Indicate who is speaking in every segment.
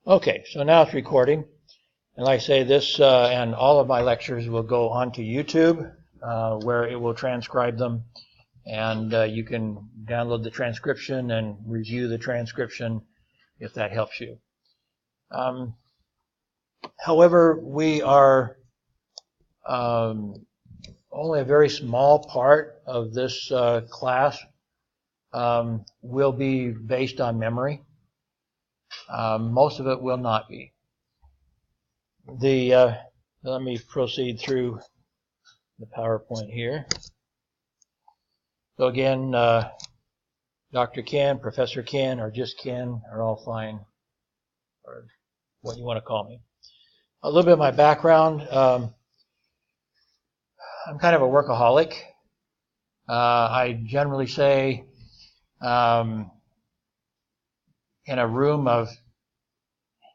Speaker 1: Okay, so now it's recording. And like I say, this and all of my lectures will go onto YouTube, where it will transcribe them. And you can download the transcription and review the transcription if that helps you. However, we are only a very small part of this class will be based on memory. Most of it will not be. Let me proceed through the PowerPoint here. So again, Dr. Ken, Professor Ken, or just Ken are all fine, or what you want to call me. A little bit of my background. I'm kind of a workaholic. I generally say in a room of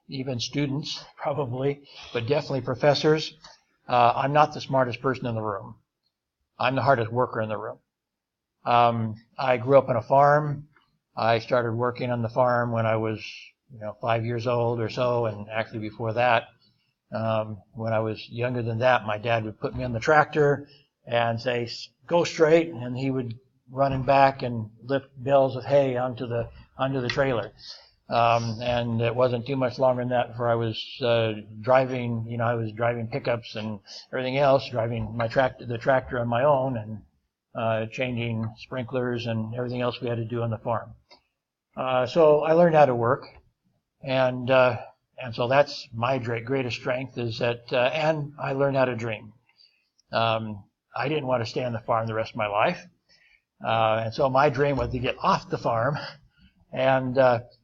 Speaker 1: even students, probably, but definitely professors, I'm not the smartest person in the room. I'm the hardest worker in the room. I grew up on a farm. I started working on the farm when I was 5 years old or so, and actually before that, when I was younger than that, my dad would put me on the tractor and say, go straight, and he would run and back and lift bales of hay onto the trailer. And it wasn't too much longer than that before I was driving. I was driving pickups and everything else, driving the tractor on my own, and changing sprinklers and everything else we had to do on the farm. So I learned how to work, and so that's my greatest strength is that, and I learned how to dream. I didn't want to stay on the farm the rest of my life, and so my dream was to get off the farm. And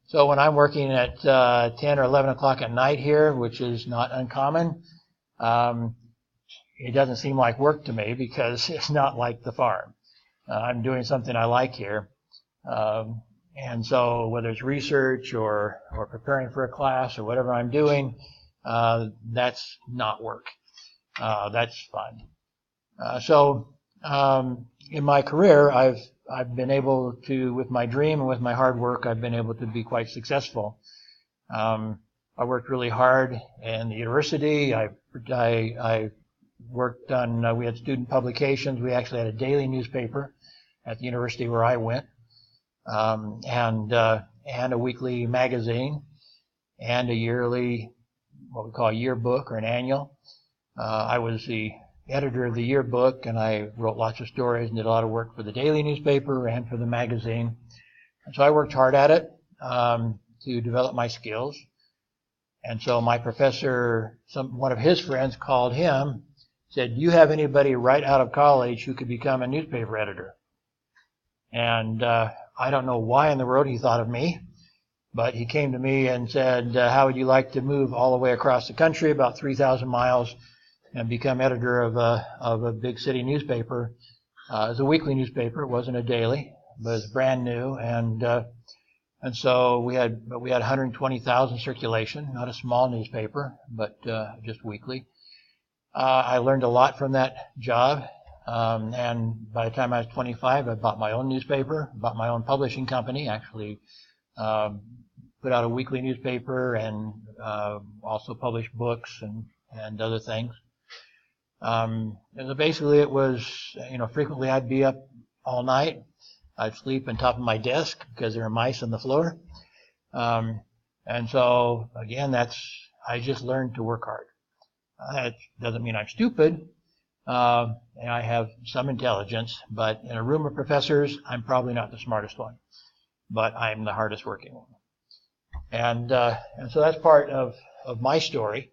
Speaker 1: so when I'm working at 10 or 11 o'clock at night here, which is not uncommon, it doesn't seem like work to me because it's not like the farm. I'm doing something I like here. And so whether it's research or preparing for a class or whatever I'm doing, that's not work. That's fun. So in my career, I've been able to, with my dream and with my hard work, I've been able to be quite successful. I worked really hard in the university. I worked on, we had student publications. We actually had a daily newspaper at the university where I went, and a weekly magazine, and a yearly, what we call a yearbook or an annual. I was the editor of the yearbook, and I wrote lots of stories and did a lot of work for the daily newspaper and for the magazine. And so I worked hard at it to develop my skills. And so my professor, one of his friends called him, said, "Do you have anybody right out of college who could become a newspaper editor?" And I don't know why in the world he thought of me, but he came to me and said, "How would you like to move all the way across the country, about 3,000 miles, and become editor of a big city newspaper?" It was a weekly newspaper. It wasn't a daily, but it was brand new. And so we had 120,000 circulation, not a small newspaper, but just weekly. I learned a lot from that job. And by the time I was 25, I bought my own newspaper, bought my own publishing company, actually put out a weekly newspaper, and also published books and other things. And so basically it was, frequently I'd be up all night. I'd sleep on top of my desk because there are mice on the floor. And so, again, I just learned to work hard. That doesn't mean I'm stupid. And I have some intelligence, but in a room of professors, I'm probably not the smartest one, but I'm the hardest working one. And so that's part of my story.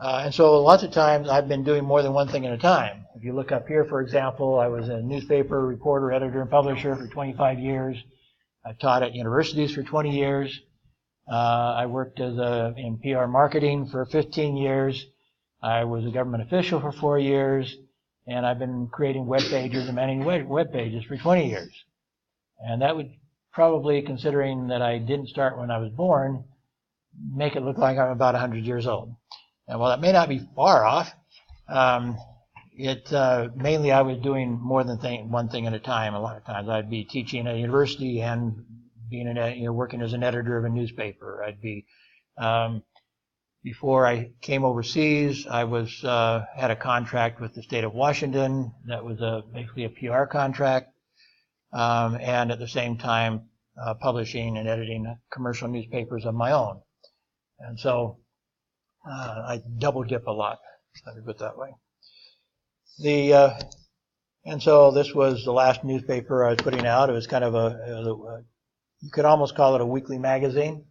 Speaker 1: And so lots of times I've been doing more than one thing at a time. If you look up here, for example, I was a newspaper reporter, editor, and publisher for 25 years. I taught at universities for 20 years. I worked in PR marketing for 15 years. I was a government official for 4 years. And I've been creating web pages and managing web pages for 20 years. And that would probably, considering that I didn't start when I was born, make it look like I'm about 100 years old. And while that may not be far off, mainly I was doing more than one thing at a time. A lot of times I'd be teaching at a university and being working as an editor of a newspaper. I'd be Before I came overseas, I had a contract with the state of Washington that was basically a PR contract, and at the same time publishing and editing commercial newspapers of my own. And so I double dip a lot, let me put it that way. And so this was the last newspaper I was putting out. It was kind of you could almost call it a weekly magazine.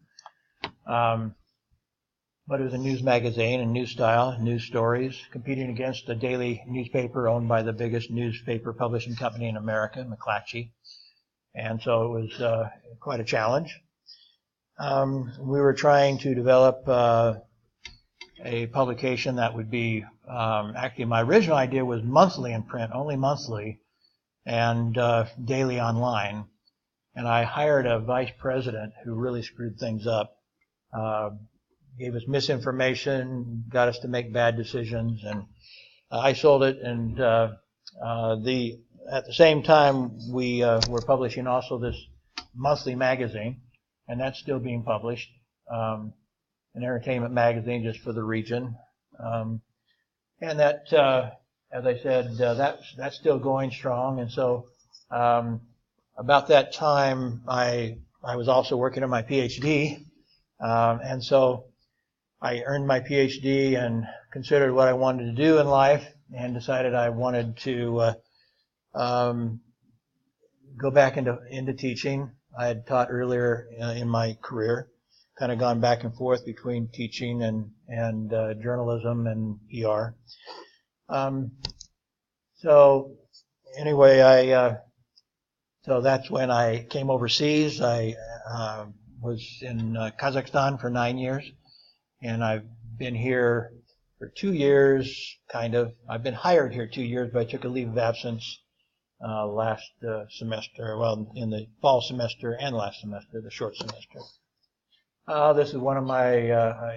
Speaker 1: But it was a news magazine, a news style, news stories, competing against a daily newspaper owned by the biggest newspaper publishing company in America, McClatchy. And so it was quite a challenge. We were trying to develop a publication that would be, actually my original idea was monthly in print, only monthly, and daily online. And I hired a vice president who really screwed things up. Gave us misinformation, got us to make bad decisions, and I sold it. And at the same time, we were publishing also this monthly magazine, and that's still being published, an entertainment magazine just for the region. And that, as I said, that's still going strong. And so about that time, I was also working on my PhD, and so I earned my PhD and considered what I wanted to do in life and decided I wanted to go back into teaching. I had taught earlier in my career, kind of gone back and forth between teaching and journalism and PR. So anyway, so that's when I came overseas. I was in Kazakhstan for 9 years. And I've been here for 2 years, kind of. I've been hired here 2 years, but I took a leave of absence last semester, well, in the fall semester and last semester, the short semester. This is one of my,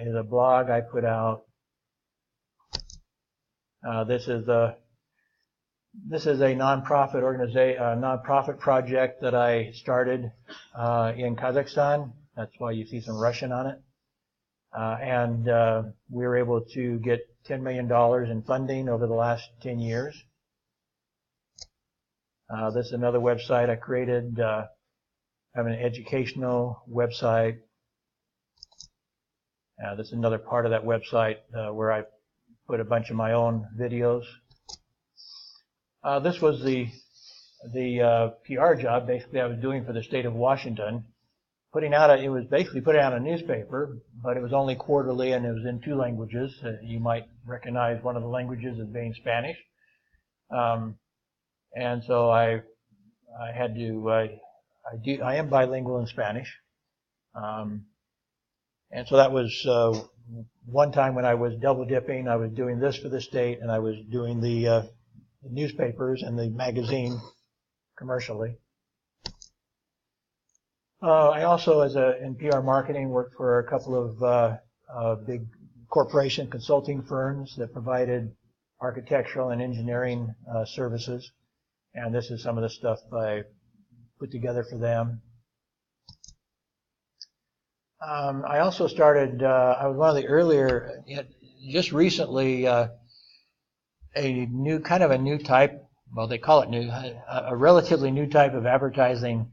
Speaker 1: is a blog I put out. This is a nonprofit organization, nonprofit project that I started in Kazakhstan. That's why you see some Russian on it. And we were able to get $10 million in funding over the last 10 years. This is another website I created. I have an educational website. This is another part of that website where I put a bunch of my own videos. This was the PR job basically I was doing for the state of Washington. It was basically putting out a newspaper, but it was only quarterly and it was in 2 languages. You might recognize one of the languages as being Spanish. And so I am bilingual in Spanish. And so that was one time when I was double dipping. I was doing this for the state and I was doing the newspapers and the magazine commercially. I also, in PR marketing, worked for a couple of big corporation consulting firms that provided architectural and engineering services. And this is some of the stuff I put together for them. I also started, I was one of the earlier, just recently, a new type, well, they call it new, a relatively new type of advertising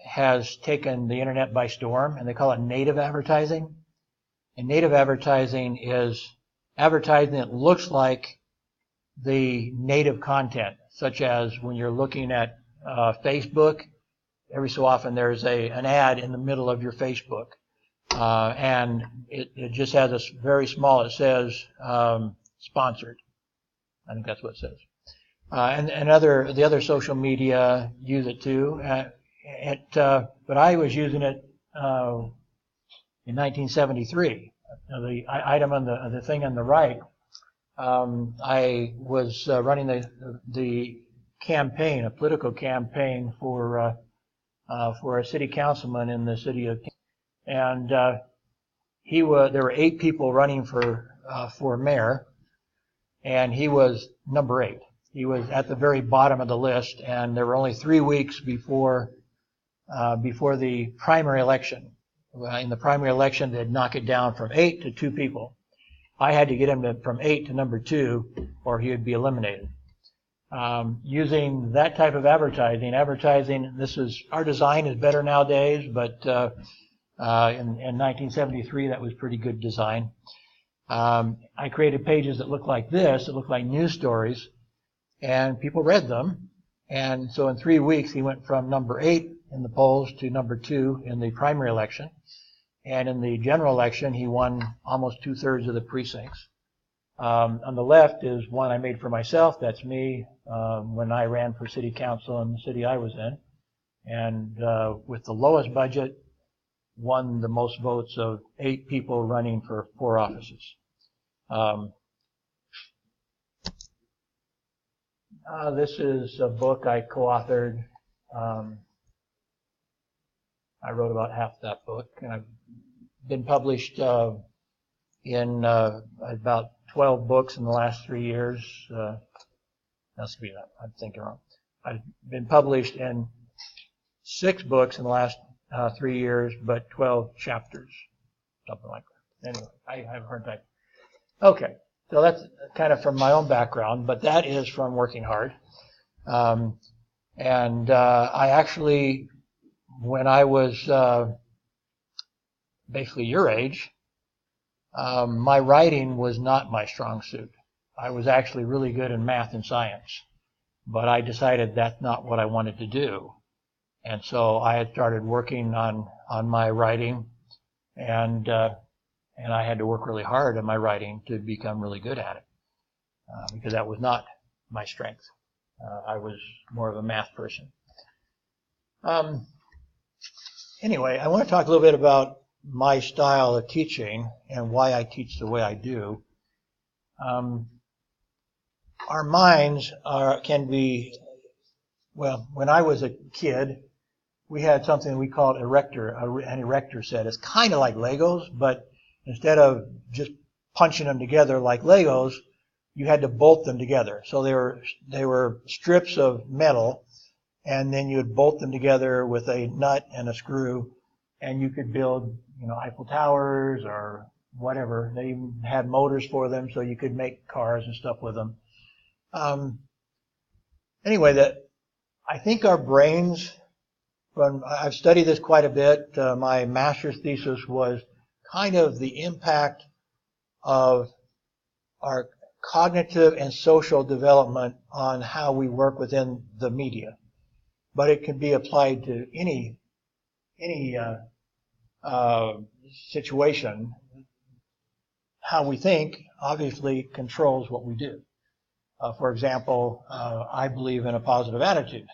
Speaker 1: has taken the internet by storm, and they call it native advertising. And native advertising is advertising that looks like the native content, such as when you're looking at Facebook, every so often there's an ad in the middle of your Facebook. And it just has a very small, it says sponsored. I think that's what it says. And the other social media use it too. But I was using it in 1973. The item on the thing on the right, I was running the campaign, a political campaign for a city councilman in the city of, and there were 8 people running for mayor, and he was number 8. He was at the very bottom of the list, and there were only 3 weeks before the primary election. in the primary election, they'd knock it down from 8 to 2 people. I had to get him from 8 to number 2, or he would be eliminated. Using that type of advertising, our design is better nowadays, but in 1973, that was pretty good design. I created pages that looked like this, that looked like news stories, and people read them. And so in 3 weeks, he went from number 8 in the polls to number 2 in the primary election. And in the general election, he won almost 2/3 of the precincts. On the left is one I made for myself. That's me when I ran for city council in the city I was in. And with the lowest budget, won the most votes of 8 people running for 4 offices. This is a book I co-authored. I wrote about half that book, and I've been published in about 12 books in the last 3 years. I'm thinking wrong. I've been published in 6 books in the last 3 years, but 12 chapters, something like that. Anyway, I have a hard time. Okay, so that's kind of from my own background, but that is from working hard. I actually, when I was basically your age, my writing was not my strong suit. I was actually really good in math and science, but I decided that's not what I wanted to do. And so I had started working on my writing, and I had to work really hard at my writing to become really good at it, because that was not my strength. I was more of a math person. Anyway, I want to talk a little bit about my style of teaching and why I teach the way I do. Our minds can be, well, when I was a kid, we had something we called an erector set. It's kind of like Legos, but instead of just punching them together like Legos, you had to bolt them together. So they were strips of metal, and then you would bolt them together with a nut and a screw, and you could build, Eiffel Towers or whatever. They even had motors for them, so you could make cars and stuff with them. Anyway, I think our brains, I've studied this quite a bit. My master's thesis was kind of the impact of our cognitive and social development on how we work within the media. But it can be applied to any situation. How we think obviously controls what we do. For example, I believe in a positive attitude.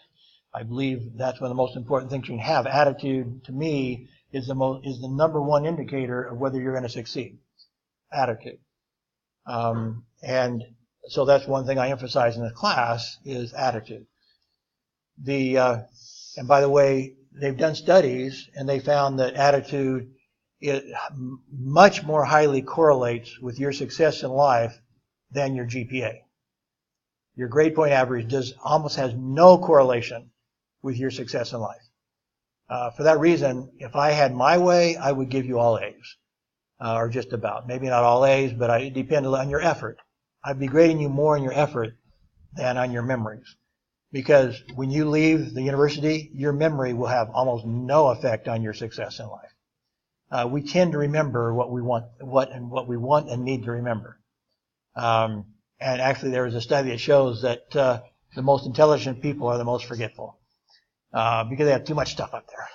Speaker 1: I believe that's one of the most important things you can have. Attitude, to me, is the number one indicator of whether you're going to succeed. Attitude. And so that's one thing I emphasize in the class is attitude. And by the way, they've done studies and they found that attitude, it much more highly correlates with your success in life than your GPA. Your grade point average almost has no correlation with your success in life. For that reason, if I had my way, I would give you all A's, or just about. Maybe not all A's, but it depends on your effort. I'd be grading you more on your effort than on your memories. Because when you leave the university, your memory will have almost no effect on your success in life. We tend to remember what we want and need to remember. And actually, there is a study that shows that the most intelligent people are the most forgetful because they have too much stuff up there.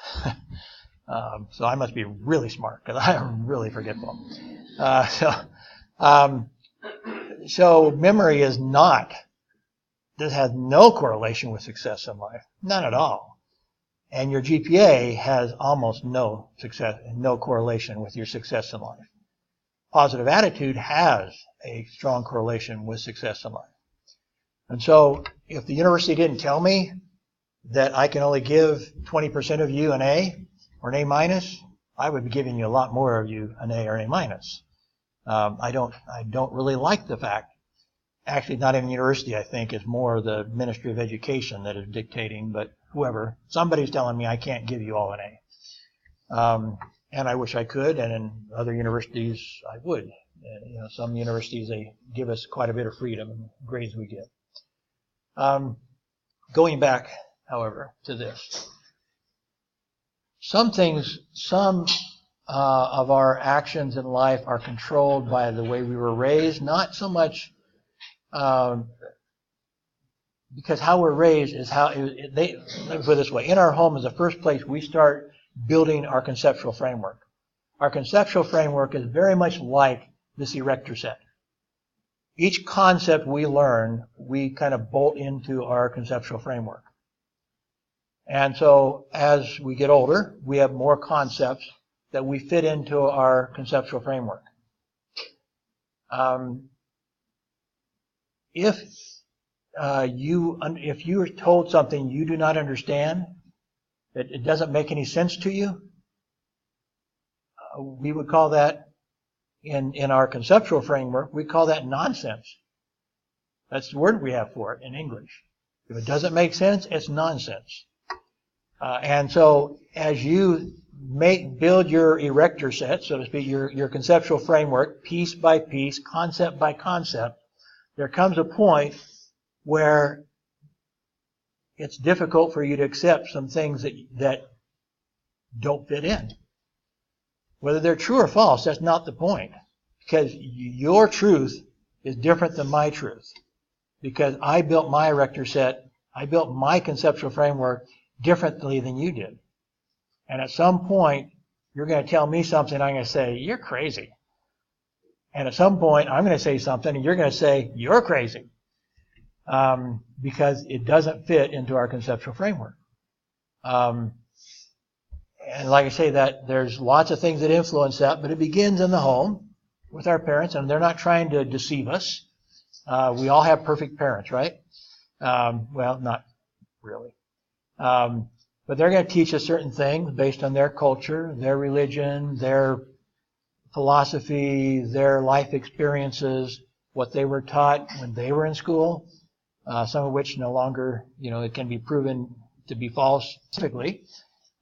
Speaker 1: So I must be really smart because I am really forgetful. So memory has no correlation with success in life, none at all. And your GPA has almost no correlation with your success in life. Positive attitude has a strong correlation with success in life. And so if the university didn't tell me that I can only give 20% of you an A or an A minus, I would be giving you a lot more of you an A or an A minus. I don't really like the fact. Actually, not in the university, I think, is more the Ministry of Education that is dictating, but whoever, somebody's telling me I can't give you all an A. And I wish I could, and in other universities I would. Some universities, they give us quite a bit of freedom in the grades we get. Going back, however, to this. Some of our actions in life are controlled by the way we were raised, not so much because how we're raised is let me put it this way. In our home is the first place we start building our conceptual framework. Our conceptual framework is very much like this erector set. Each concept we learn, we kind of bolt into our conceptual framework. And so as we get older, we have more concepts that we fit into our conceptual framework. If you are told something you do not understand, that it doesn't make any sense to you, we would call that, in our conceptual framework, we call that nonsense. That's the word we have for it in English. If it doesn't make sense, it's nonsense. And so as you build your erector set, so to speak, your conceptual framework, piece by piece, concept by concept, there comes a point where it's difficult for you to accept some things that don't fit in. Whether they're true or false, that's not the point. Because your truth is different than my truth. Because I built my erector set, I built my conceptual framework differently than you did. And at some point, you're going to tell me something, I'm going to say, you're crazy. And at some point, I'm going to say something, and you're going to say, you're crazy. Because it doesn't fit into our conceptual framework. And like I say, that there's lots of things that influence that, but it begins in the home with our parents, and they're not trying to deceive us. We all have perfect parents, right? Well, not really. But they're going to teach us certain things based on their culture, their religion, their philosophy, their life experiences, what they were taught when they were in school, some of which no longer, it can be proven to be false typically.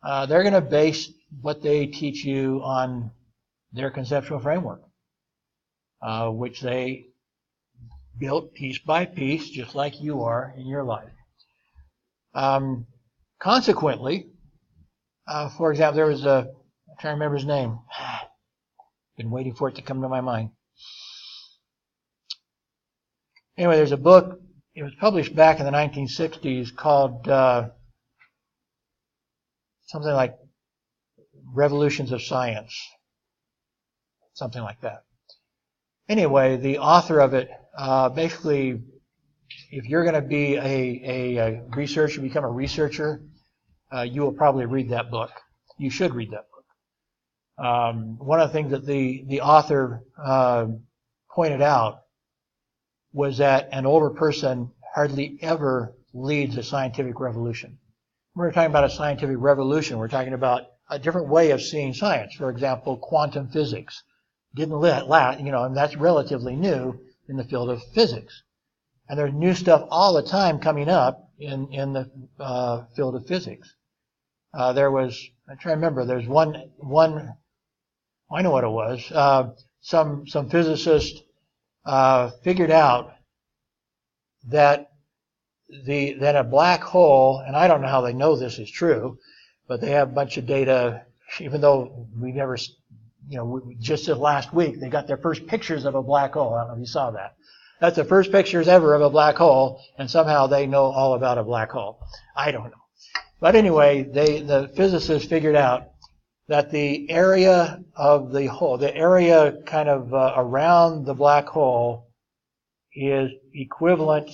Speaker 1: They're going to base what they teach you on their conceptual framework, which they built piece by piece, just like you are in your life. Consequently, for example, there was I'm trying to remember his name. Been waiting for it to come to my mind. Anyway, there's a book. It was published back in the 1960s called something like Revolutions of Science. Something like that. Anyway, the author of it, basically, if you're going to be a researcher, become a researcher, you will probably read that book. You should read that book. One of the things that the author pointed out was that an older person hardly ever leads a scientific revolution. When we're talking about a scientific revolution, we're talking about a different way of seeing science. For example, quantum physics didn't last, and that's relatively new in the field of physics. And there's new stuff all the time coming up in the field of physics. I'm trying to remember, there's one, I know what it was. Some physicist figured out that a black hole, and I don't know how they know this is true, but they have a bunch of data, even though we never, just this last week, they got their first pictures of a black hole. I don't know if you saw that. That's the first pictures ever of a black hole, and somehow they know all about a black hole. I don't know. But anyway, the physicists figured out that the area of the hole, the area kind of around the black hole, is equivalent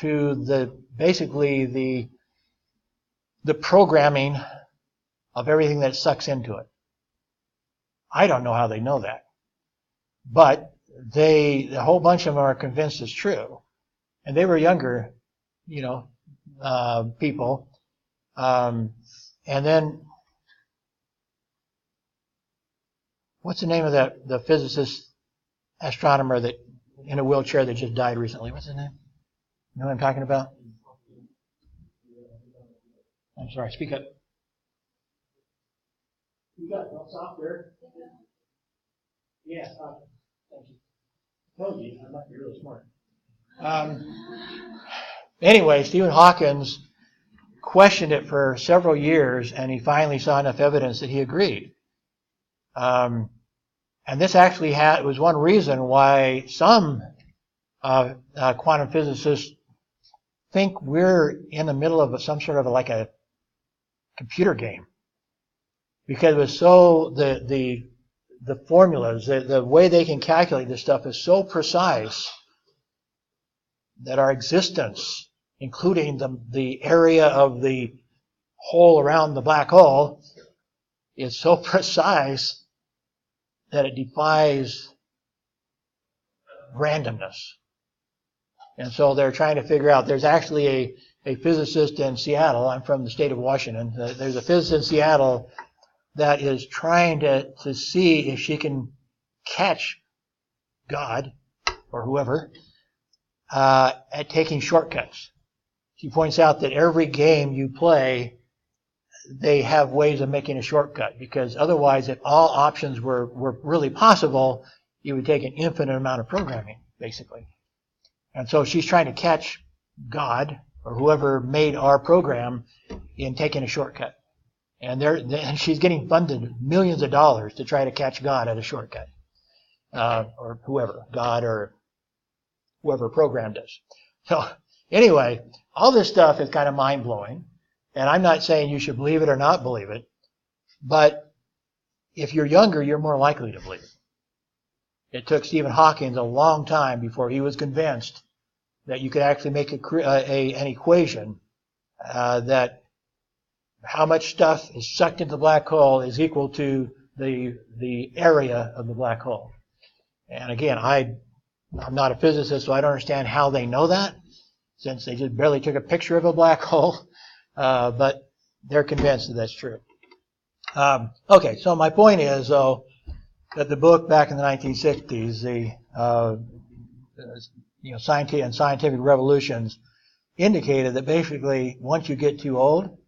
Speaker 1: to basically the programming of everything that sucks into it. I don't know how they know that, but a whole bunch of them are convinced it's true, and they were younger, people, and then what's the name of the physicist astronomer that in a wheelchair that just died recently? What's his name? You know what I'm talking about? I'm sorry, speak up. You got no software? Yeah. Thank you. Told you, I must be really smart. Anyway, Stephen Hawkins questioned it for several years, and he finally saw enough evidence that he agreed. And this actually was one reason why some quantum physicists think we're in the middle of some sort of like a computer game, because it was so the formulas, the way they can calculate this stuff is so precise that our existence, including the area of the hole around the black hole, is so precise that it defies randomness. And so they're trying to figure out, there's actually a physicist in Seattle, I'm from the state of Washington, there's a physicist in Seattle that is trying to see if she can catch God, or whoever, at taking shortcuts. She points out that every game you play, they have ways of making a shortcut, because otherwise, if all options were really possible, it would take an infinite amount of programming, basically. And so she's trying to catch God, or whoever made our program, in taking a shortcut. And she's getting funded millions of dollars to try to catch God at a shortcut. Or whoever, God or whoever programmed us. So anyway, all this stuff is kind of mind-blowing. And I'm not saying you should believe it or not believe it. But if you're younger, you're more likely to believe it. It took Stephen Hawking a long time before he was convinced that you could actually make an equation that how much stuff is sucked into the black hole is equal to the area of the black hole. And again, I'm not a physicist, so I don't understand how they know that, since they just barely took a picture of a black hole. But they're convinced that that's true. Okay, so my point is, though, that the book back in the 1960s, Scientific Revolutions, indicated that basically once you get too old,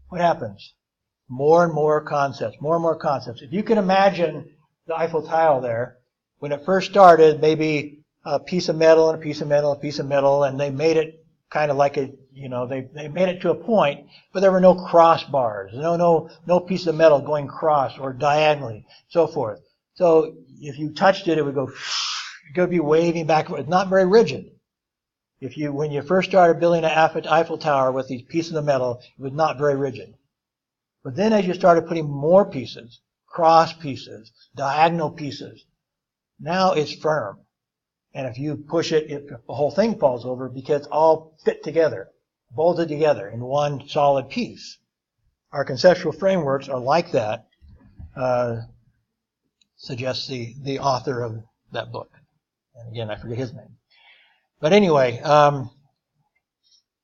Speaker 1: what happens? More and more concepts, more and more concepts. If you can imagine the Eiffel Tower there, when it first started, maybe a piece of metal and a piece of metal, a piece of metal, and they made it kind of like they made it to a point, but there were no crossbars, no piece of metal going cross or diagonally, so forth. So if you touched it, it would be waving back and forth. It's not very rigid. When you first started building an Eiffel Tower with these pieces of metal, it was not very rigid. But then as you started putting more pieces, cross pieces, diagonal pieces, now it's firm. And if you push it, the whole thing falls over because it's all fit together, bolted together in one solid piece. Our conceptual frameworks are like that, suggests the author of that book. And again, I forget his name. But anyway,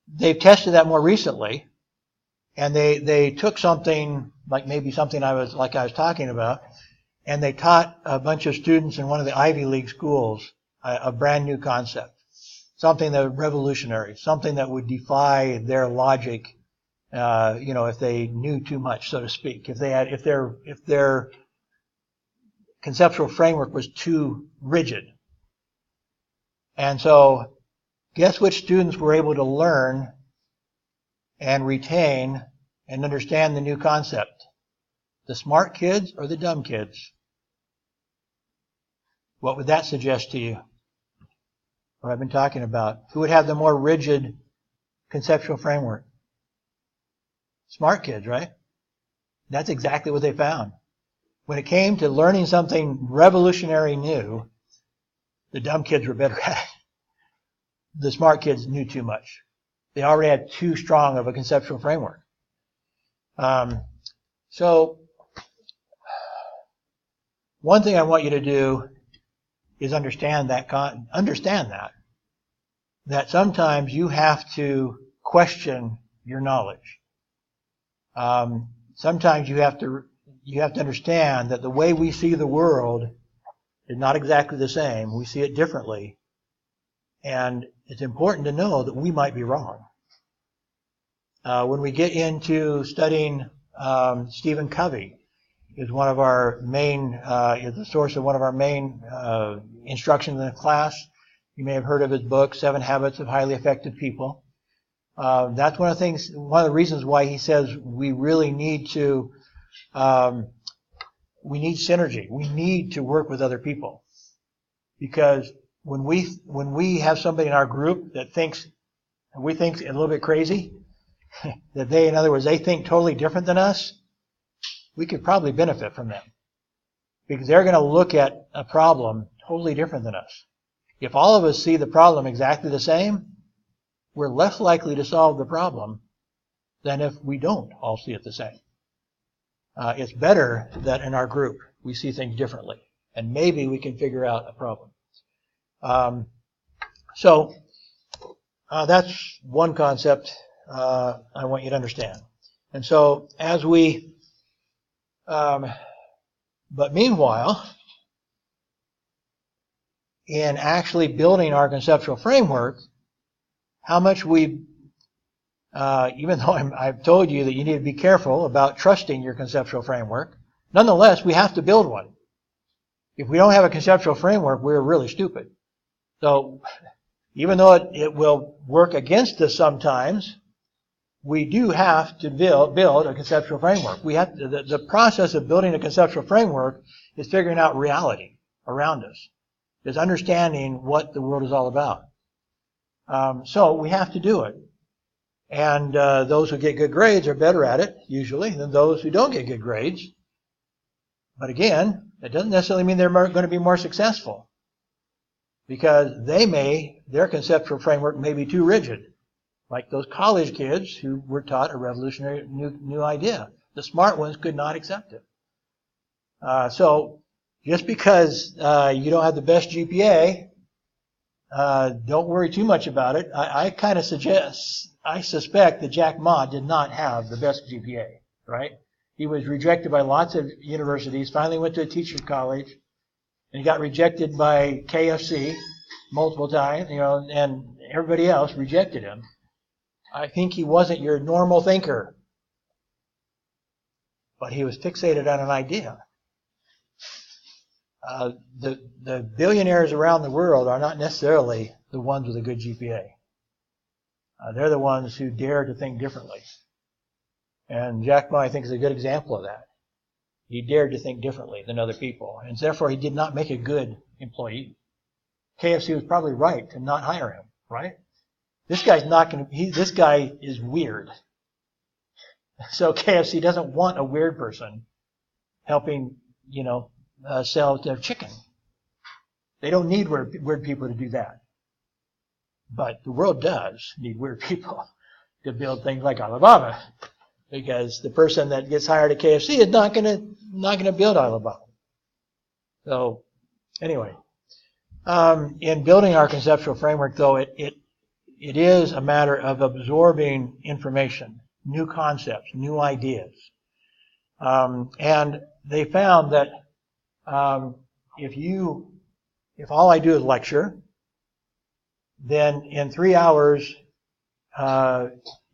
Speaker 1: they've tested that more recently, and they took something like maybe something I was talking about, and they taught a bunch of students in one of the Ivy League schools a brand new concept, something that was revolutionary, something that would defy their logic, if they knew too much, so to speak, if their conceptual framework was too rigid. And so, guess which students were able to learn and retain and understand the new concept? The smart kids or the dumb kids? What would that suggest to you? What I've been talking about. Who would have the more rigid conceptual framework? Smart kids, right? That's exactly what they found. When it came to learning something revolutionary new, the dumb kids were better at it. The smart kids knew too much. They already had too strong of a conceptual framework. So, one thing I want you to do is understand that sometimes you have to question your knowledge. Sometimes you have to understand that the way we see the world is not exactly the same. We see it differently. And it's important to know that we might be wrong. When we get into studying Stephen Covey, is one of our main, is the source of one of our main instructions in the class. You may have heard of his book, 7 Habits of Highly Effective People. That's one of the reasons why he says we really need to, we need synergy. We need to work with other people. Because when we have somebody in our group that thinks, we think a little bit crazy, that they, in other words, they think totally different than us, we could probably benefit from them. Because they're going to look at a problem totally different than us. If all of us see the problem exactly the same, we're less likely to solve the problem than if we don't all see it the same. It's better that in our group we see things differently, and maybe we can figure out a problem. So that's one concept I want you to understand. And so as we, but meanwhile, in actually building our conceptual framework, how much we, even though I've told you that you need to be careful about trusting your conceptual framework, nonetheless, we have to build one. If we don't have a conceptual framework, we're really stupid. So even though it will work against us sometimes, we do have to build a conceptual framework. We have to, the process of building a conceptual framework is figuring out reality around us. Is understanding what the world is all about. So we have to do it. And those who get good grades are better at it, usually, than those who don't get good grades. But again, that doesn't necessarily mean they're going to be more successful. Because their conceptual framework may be too rigid. Like those college kids who were taught a revolutionary new idea. The smart ones could not accept it. So just because you don't have the best GPA, don't worry too much about it. I suspect that Jack Ma did not have the best GPA, right? He was rejected by lots of universities, finally went to a teacher's college, and he got rejected by KFC multiple times, and everybody else rejected him. I think he wasn't your normal thinker, but he was fixated on an idea. The billionaires around the world are not necessarily the ones with a good GPA. They're the ones who dare to think differently. And Jack Ma, I think, is a good example of that. He dared to think differently than other people, and therefore he did not make a good employee. KFC was probably right to not hire him, right? This guy's not going to. This guy is weird. So KFC doesn't want a weird person helping, sell their chicken. They don't need weird people to do that. But the world does need weird people to build things like Alibaba, because the person that gets hired at KFC is not going to build Alibaba. So anyway, in building our conceptual framework, though, it is a matter of absorbing information, new concepts, new ideas, and they found that if all I do is lecture, then in 3 hours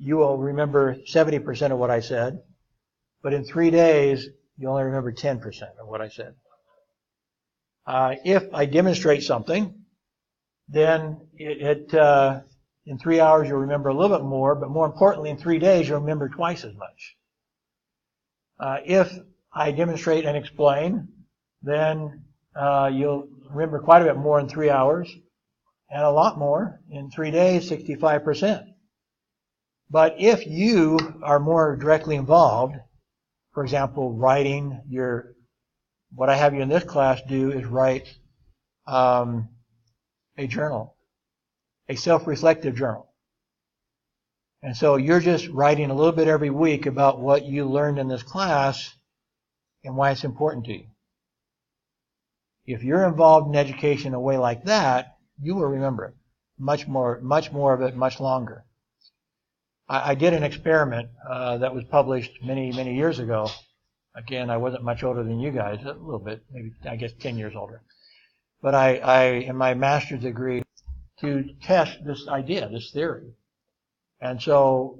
Speaker 1: you will remember 70% of what I said, but in 3 days you only remember 10% of what I said. If I demonstrate something, then in 3 hours you'll remember a little bit more, but more importantly, in 3 days you'll remember twice as much. If I demonstrate and explain, then you'll remember quite a bit more in 3 hours, and a lot more in 3 days, 65%. But if you are more directly involved, for example, writing what I have you in this class do is write a journal, a self-reflective journal. And so you're just writing a little bit every week about what you learned in this class and why it's important to you. If you're involved in education in a way like that, you will remember it much more of it, much longer. I did an experiment that was published many, many years ago. Again, I wasn't much older than you guys, a little bit, maybe, I guess 10 years older. But I in my master's degree, to test this idea, this theory. And so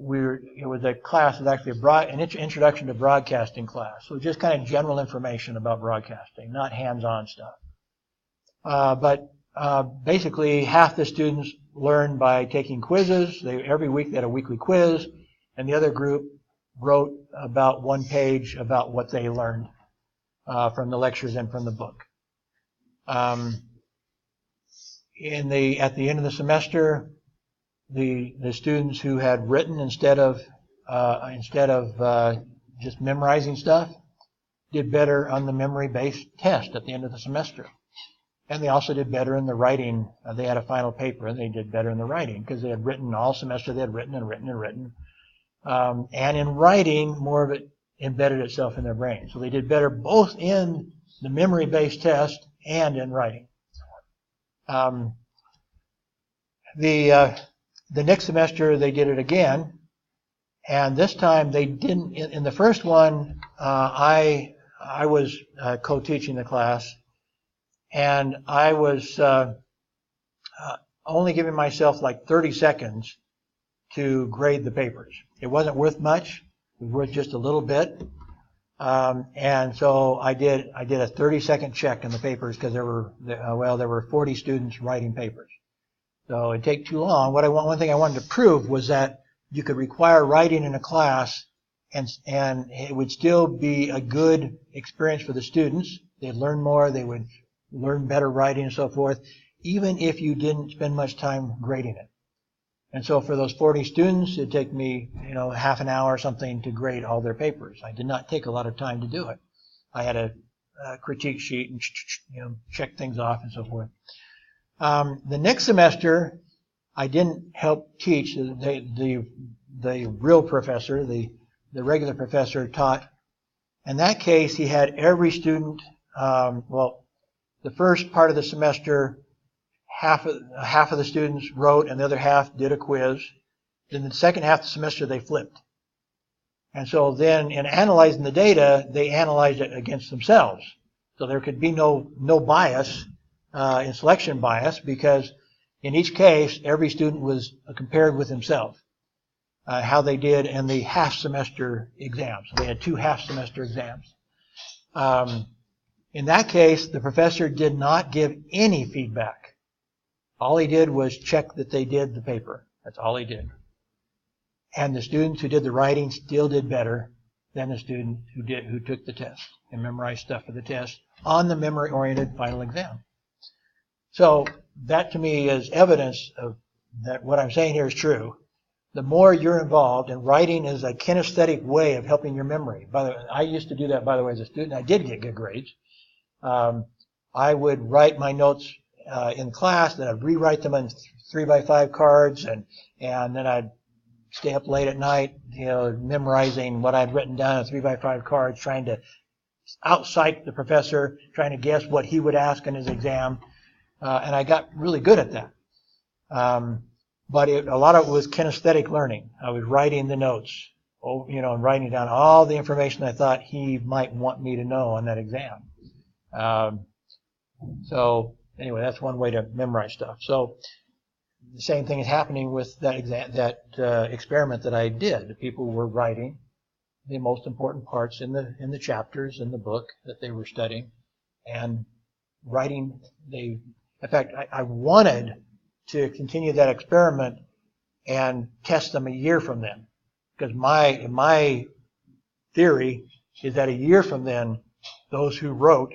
Speaker 1: it was a class that was actually an introduction to broadcasting class. So just kind of general information about broadcasting, not hands-on stuff. But basically half the students learned by taking quizzes. Every week they had a weekly quiz, and the other group wrote about 1 page about what they learned from the lectures and from the book. At the end of the semester, the students who had written instead of just memorizing stuff did better on the memory-based test at the end of the semester. And they also did better in the writing. They had a final paper, and they did better in the writing because they had written all semester. They had written and written and written. And in writing, more of it embedded itself in their brain. So they did better both in the memory-based test and in writing. The next semester, they did it again. And this time, they didn't. In the first one, I was co-teaching the class. And I was only giving myself like 30 seconds to grade the papers. It wasn't worth much. It was worth just a little bit. And so I did a 30-second check in the papers because there were 40 students writing papers. So it'd take too long. One thing I wanted to prove was that you could require writing in a class and it would still be a good experience for the students. They'd learn more. They would learn better writing and so forth, even if you didn't spend much time grading it. And so for those 40 students, it'd take me, half an hour or something to grade all their papers. I did not take a lot of time to do it. I had a critique sheet and, check things off and so forth. The next semester, I didn't help teach. The real professor, the regular professor taught. In that case, he had every student, the first part of the semester, half of the students wrote and the other half did a quiz. Then the second half of the semester, they flipped. And so then in analyzing the data, they analyzed it against themselves. So there could be no bias, in selection bias, because in each case, every student was compared with himself, how they did in the half semester exams. So they had 2 half semester exams. In that case, the professor did not give any feedback. All he did was check that they did the paper. That's all he did. And the students who did the writing still did better than the student who took the test and memorized stuff for the test on the memory-oriented final exam. So that to me is evidence of that what I'm saying here is true. The more you're involved, and writing is a kinesthetic way of helping your memory. By the way, I used to do that, by the way, as a student. I did get good grades. I would write my notes in class, then I'd rewrite them on 3x5 cards, and then I'd stay up late at night, memorizing what I'd written down on 3x5 cards, trying to outpsych the professor, trying to guess what he would ask in his exam, and I got really good at that. But a lot of it was kinesthetic learning. I was writing the notes, and writing down all the information I thought he might want me to know on that exam. So anyway, that's one way to memorize stuff. So the same thing is happening with that experiment that I did. The people were writing the most important parts in the chapters in the book that they were studying, and writing. In fact, I wanted to continue that experiment and test them a year from then, because my theory is that a year from then, those who wrote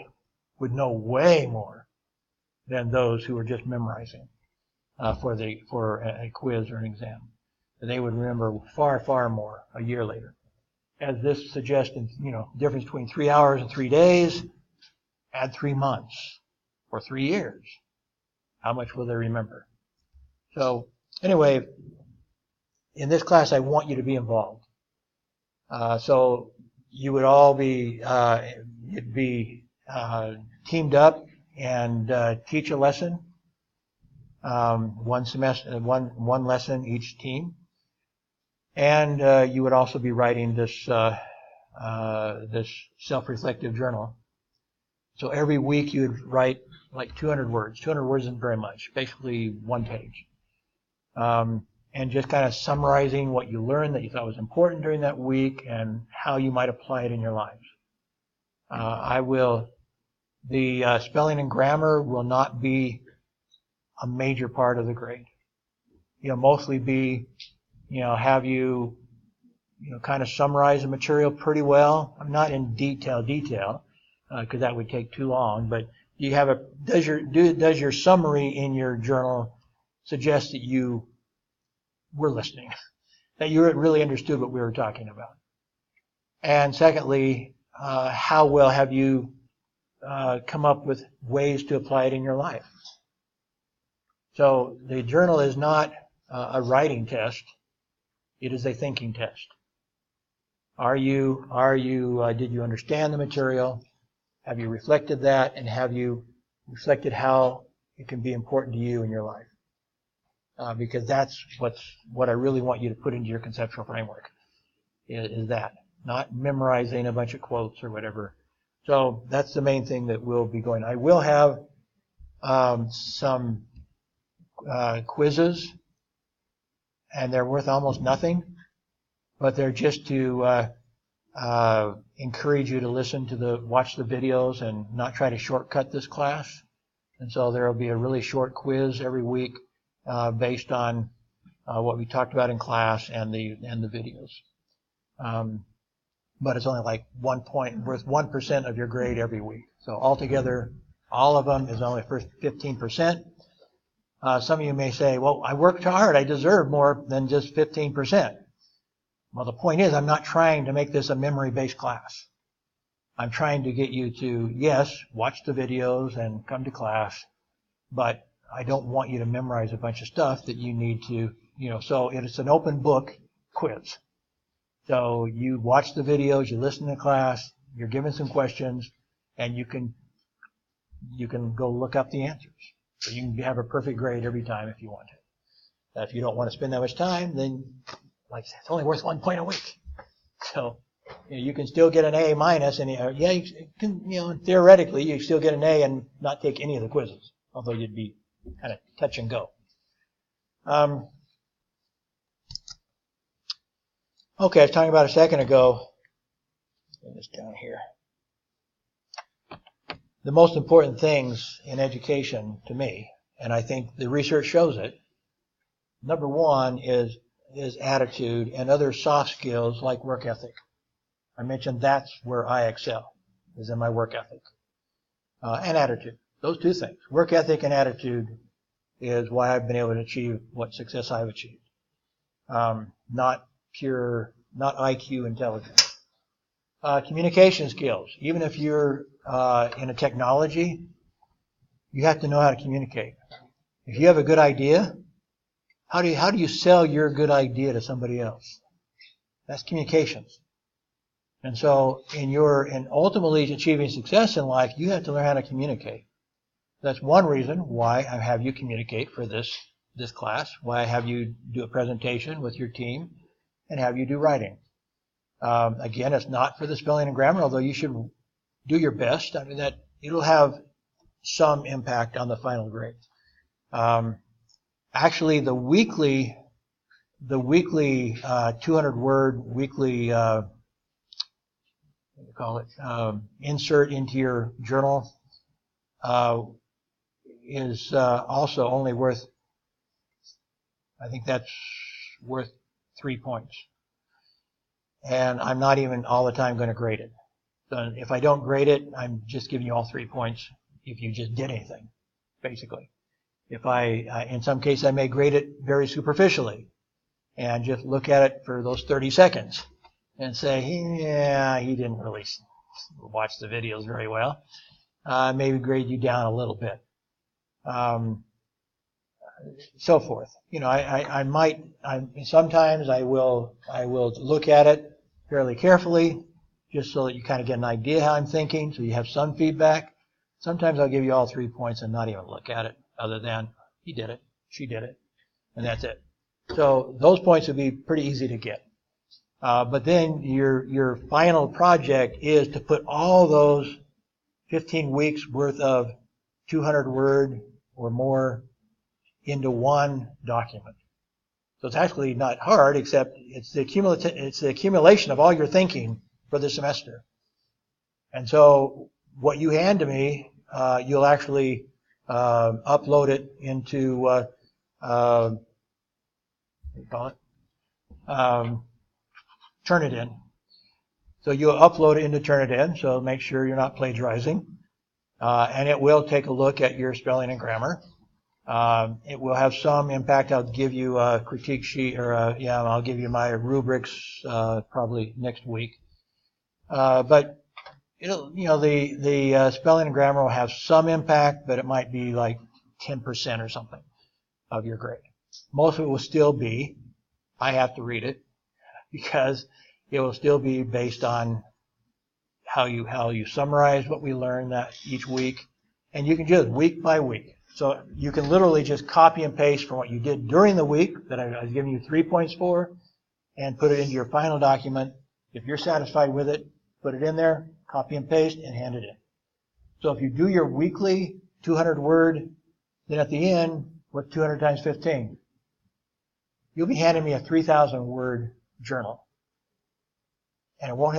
Speaker 1: would know way more than those who were just memorizing for a quiz or an exam. They would remember far, far more a year later. As this suggests, difference between 3 hours and 3 days, add 3 months or 3 years. How much will they remember? So anyway, in this class, I want you to be involved. So you would all be teamed up and teach a lesson, one lesson each team, and you would also be writing this self-reflective journal. So every week you would write like 200 words. 200 words isn't very much, basically 1 page.
Speaker 2: and just kind of summarizing what you learned that you thought was important during that week and how you might apply it in your lives. The spelling and grammar will not be a major part of the grade. It'll mostly be, have you, kind of summarize the material pretty well. I'm not in detail, because that would take too long, but does your summary in your journal suggest that you were listening, that you really understood what we were talking about? And secondly, how well have you come up with ways to apply it in your life? So the journal is not a writing test. It is a thinking test. Did you understand the material? Have you reflected that? And have you reflected how it can be important to you in your life? Because that's what I really want you to put into your conceptual framework, is that. Not memorizing a bunch of quotes or whatever. So that's the main thing that will be going. I will have some quizzes, and they're worth almost nothing, but they're just to encourage you to watch the videos and not try to shortcut this class. And so there will be a really short quiz every week based on what we talked about in class and the videos. But it's only like 1 point, worth 1% of your grade every week. So altogether, all of them is only for 15%. Some of you may say, well, I worked hard. I deserve more than just 15%. Well, the point is, I'm not trying to make this a memory-based class. I'm trying to get you to, yes, watch the videos and come to class, but I don't want you to memorize a bunch of stuff that you need to, so it's an open book quiz. So you watch the videos, you listen to class, you're given some questions, and you can go look up the answers. So you can have a perfect grade every time if you want to. If you don't want to spend that much time, then like it's only worth 1 point a week. So you can still get an A minus, and you can, theoretically you still get an A and not take any of the quizzes, although you'd be kind of touch and go. Okay, I was talking about a second ago. Bring this down here. The most important things in education to me, and I think the research shows it, number one is attitude and other soft skills like work ethic. I mentioned that's where I excel, is in my work ethic. And attitude. Those two things. Work ethic and attitude is why I've been able to achieve what success I've achieved. Not IQ intelligence. Communication skills. Even if you're in a technology, you have to know how to communicate. If you have a good idea, how do you sell your good idea to somebody else? That's communications. And so in ultimately achieving success in life, you have to learn how to communicate. That's one reason why I have you communicate for this class, why I have you do a presentation with your team and have you do writing. Again, it's not for the spelling and grammar, although you should do your best. I mean, that it'll have some impact on the final grade. Actually, the weekly 200-word weekly insert into your journal is also only worth, I think that's worth 3 points. And I'm not even all the time going to grade it. So if I don't grade it, I'm just giving you all 3 points if you just did anything, basically. If in some cases I may grade it very superficially and just look at it for those 30 seconds and say, yeah, he didn't really watch the videos very well. Maybe grade you down a little bit. So forth. Sometimes I will look at it fairly carefully just so that you kind of get an idea how I'm thinking, so you have some feedback. Sometimes I'll give you all 3 points and not even look at it other than he did it, she did it, and that's it. So those points would be pretty easy to get. But then your final project is to put all those 15 weeks worth of 200 word or more into one document. So it's actually not hard, except it's the accumulation of all your thinking for the semester. And so what you hand to me, you'll actually upload it into what do you call it? Turnitin. So you'll upload it into Turnitin, so make sure you're not plagiarizing. And it will take a look at your spelling and grammar. It will have some impact. I'll give you a critique sheet, or I'll give you my rubrics probably next week. But it'll, the spelling and grammar will have some impact, but it might be like 10% or something of your grade. Most of it will still be, I have to read it, because it will still be based on how you summarize what we learn that each week, and you can just week by week. So you can literally just copy and paste from what you did during the week that I was giving you 3 points for, and put it into your final document. If you're satisfied with it, put it in there, copy and paste, and hand it in. So if you do your weekly 200 word, then at the end, what's 200 times 15? You'll be handing me a 3,000 word journal. And it won't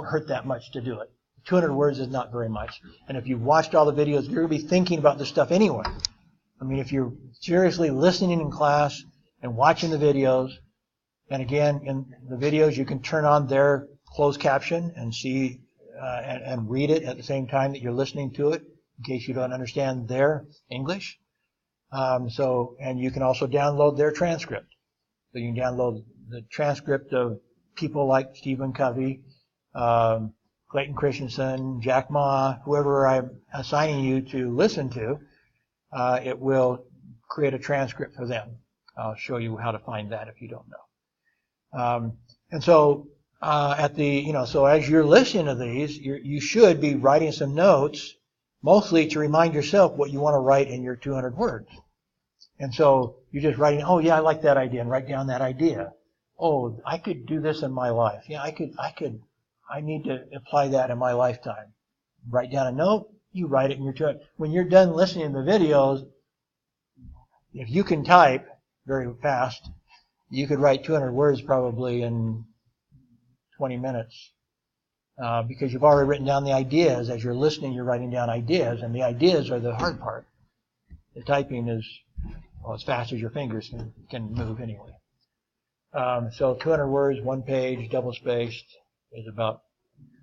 Speaker 2: hurt that much to do it. 200 words is not very much. And if you've watched all the videos, you're going to be thinking about this stuff anyway. I mean, if you're seriously listening in class and watching the videos, and again, in the videos, you can turn on their closed caption and see and read it at the same time that you're listening to it, in case you don't understand their English. And you can also download their transcript. So you can download the transcript of people like Stephen Covey, Clayton Christensen, Jack Ma, whoever I'm assigning you to listen to. It will create a transcript for them. I'll show you how to find that if you don't know. And so so as you're listening to these, you should be writing some notes, mostly to remind yourself what you want to write in your 200 words. And so you're just writing, oh yeah, I like that idea, and write down that idea. Oh, I could do this in my life. Yeah, I need to apply that in my lifetime. Write down a note, you write it in your 200. When you're done listening to the videos, if you can type very fast, you could write 200 words probably in 20 minutes. Because you've already written down the ideas. As you're listening, you're writing down ideas, and the ideas are the hard part. The typing is, as fast as your fingers can move anyway. So 200 words, 1 page, double-spaced, is about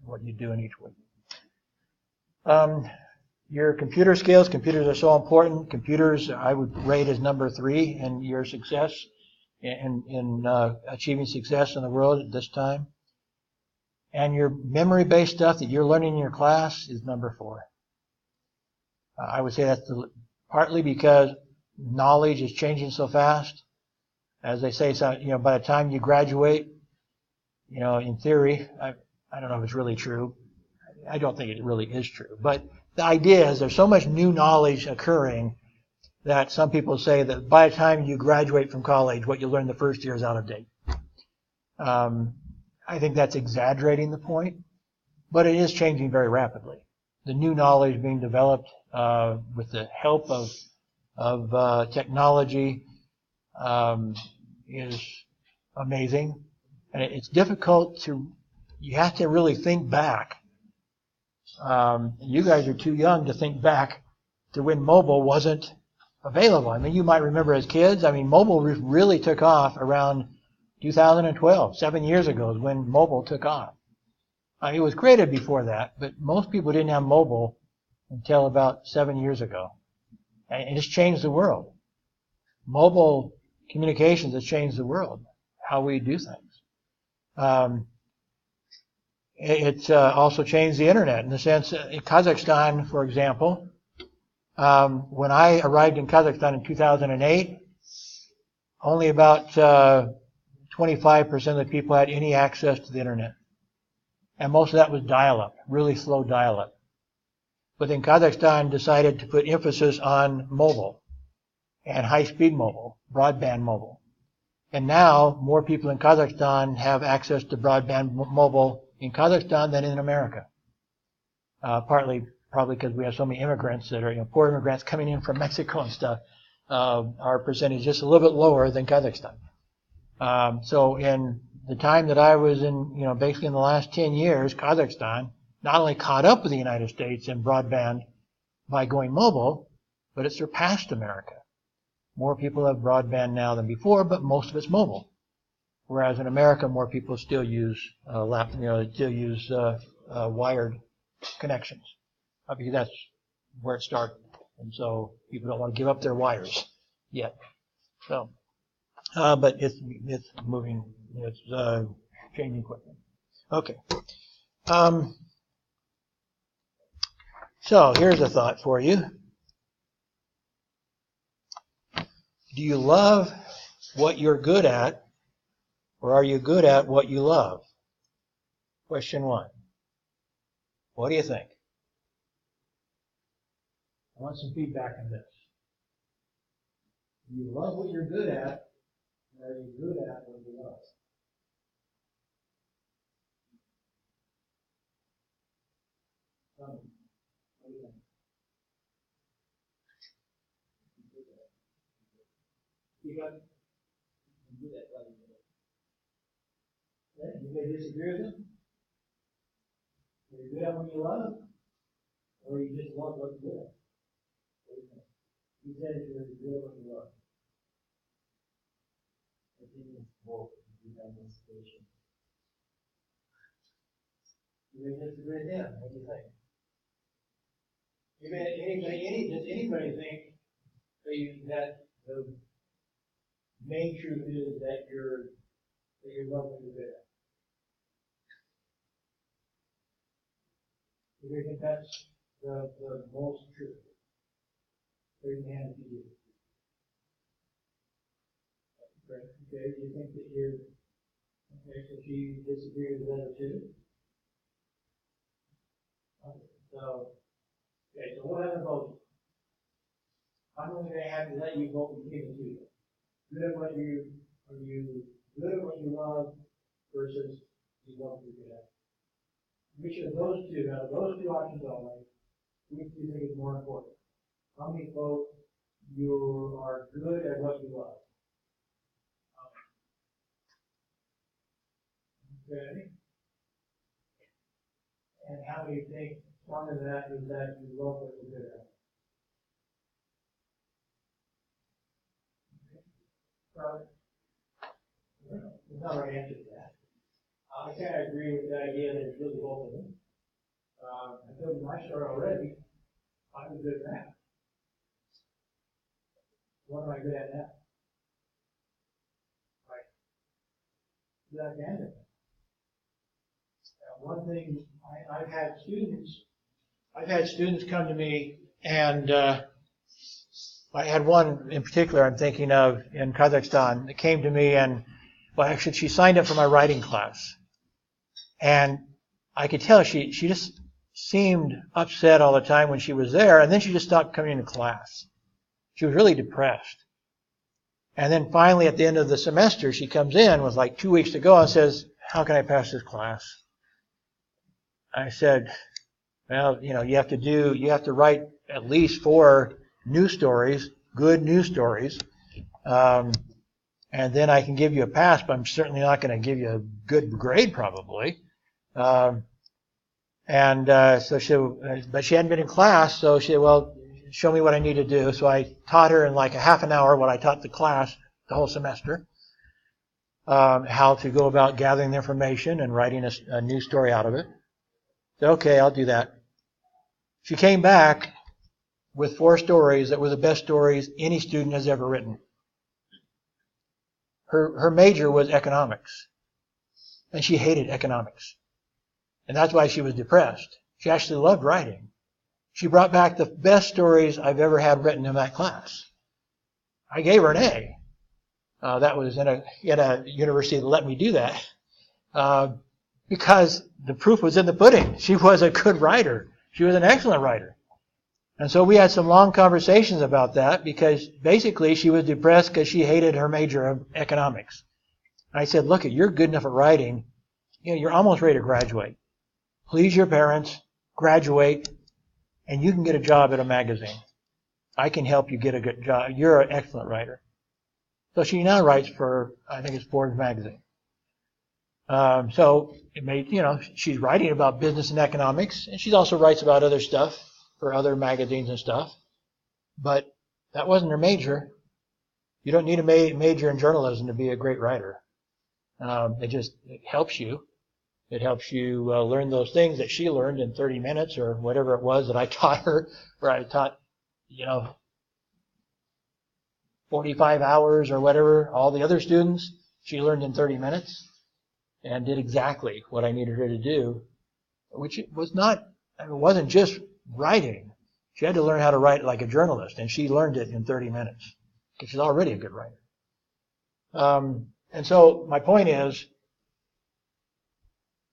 Speaker 2: what you do in each week. Your computer skills. Computers are so important. Computers, I would rate as number 3 in your success, in achieving success in the world at this time. And your memory-based stuff that you're learning in your class is number 4. I would say that's partly because knowledge is changing so fast. As they say, by the time you graduate, in theory, I don't know if it's really true. I don't think it really is true. But the idea is there's so much new knowledge occurring that some people say that by the time you graduate from college, what you learn the first year is out of date. I think that's exaggerating the point, but it is changing very rapidly. The new knowledge being developed with the help of technology is amazing. And it's difficult you have to really think back. You guys are too young to think back to when mobile wasn't available. I mean, you might remember as kids, mobile really took off around 2012, 7 years ago is when mobile took off. It was created before that, but most people didn't have mobile until about 7 years ago. And it's changed the world. Mobile communications has changed the world, how we do things. It's also changed the internet in the sense in Kazakhstan, for example. When I arrived in Kazakhstan in 2008, only about 25% of the people had any access to the internet. And most of that was dial-up, really slow dial-up. But then Kazakhstan decided to put emphasis on mobile and high-speed mobile, broadband mobile. And now more people in Kazakhstan have access to broadband mobile in Kazakhstan than in America. Partly probably because we have so many immigrants that are poor immigrants coming in from Mexico and stuff. our percentage is just a little bit lower than Kazakhstan. So in the time that I was in, basically in the last 10 years, Kazakhstan not only caught up with the United States in broadband by going mobile, but it surpassed America. More people have broadband now than before, but most of it's mobile. Whereas in America, more people still use wired connections, because that's where it started, and so people don't want to give up their wires yet. So, but it's moving, it's changing quickly. Okay. So here's a thought for you. Do you love what you're good at, or are you good at what you love? Question 1. What do you think? I want some feedback on this. Do you love what you're good at, or are you good at what you love? What do you think? You got do that right. Okay, you may disagree with him. Are you good at what you love, or you just love what you do? What do you think? He said you're good at what you love. I think it's both. You have this situation. You may disagree with him. What do you think? Does anybody think that the main truth is that you're loving the good? Do you think that's the most true? Raise your hand if you do. Okay, do you think that you're okay? So she disagrees with the other two. Okay, so what other votes? I'm only going to have to let you vote between the two. Good at what you are you good at what you love versus you love what you're good at. Which of those two, out of those two options only, which do you think is more important? How many vote you are good at what you love? Okay. And how do you think part of that is that you love what you're good at? There's no right answer to that. I kind of agree with the idea that it's really both of them. I told you my story already. I was good at math. What am I good at now? Right. Good at management. One thing I've had students come to me, and I had one in particular I'm thinking of in Kazakhstan that came to me, and well, actually she signed up for my writing class, and I could tell she just seemed upset all the time when she was there, and then she just stopped coming to class. She was really depressed. And then finally at the end of the semester she comes in with like 2 weeks to go and says, "How can I pass this class?" I said, "Well, you have to write at least 4 news stories, good news stories, and then I can give you a pass, but I'm certainly not going to give you a good grade probably." So but she hadn't been in class, so she said, "Well, show me what I need to do." So I taught her in like a half an hour what I taught the class the whole semester, how to go about gathering the information and writing a news story out of it. So, okay, I'll do that. She came back with 4 stories that were the best stories any student has ever written. Her major was economics, and she hated economics. And that's why she was depressed. She actually loved writing. She brought back the best stories I've ever had written in that class. I gave her an A. That was in a university that let me do that. Because the proof was in the pudding. She was a good writer. She was an excellent writer. And so we had some long conversations about that, because basically she was depressed because she hated her major of economics. And I said, "Look, you're good enough at writing. You're almost ready to graduate. Please your parents, graduate, and you can get a job at a magazine." I can help you get a good job. You're an excellent writer. So she now writes for, I think it's Forbes magazine. So it made, she's writing about business and economics, and she also writes about other stuff for other magazines and stuff. But that wasn't her major. You don't need a major in journalism to be a great writer. It helps you. It helps you learn those things that she learned in 30 minutes or whatever it was that I taught her, where I taught, 45 hours or whatever, all the other students, she learned in 30 minutes and did exactly what I needed her to do, which it wasn't just writing. She had to learn how to write like a journalist, and she learned it in 30 minutes because she's already a good writer. And so my point is,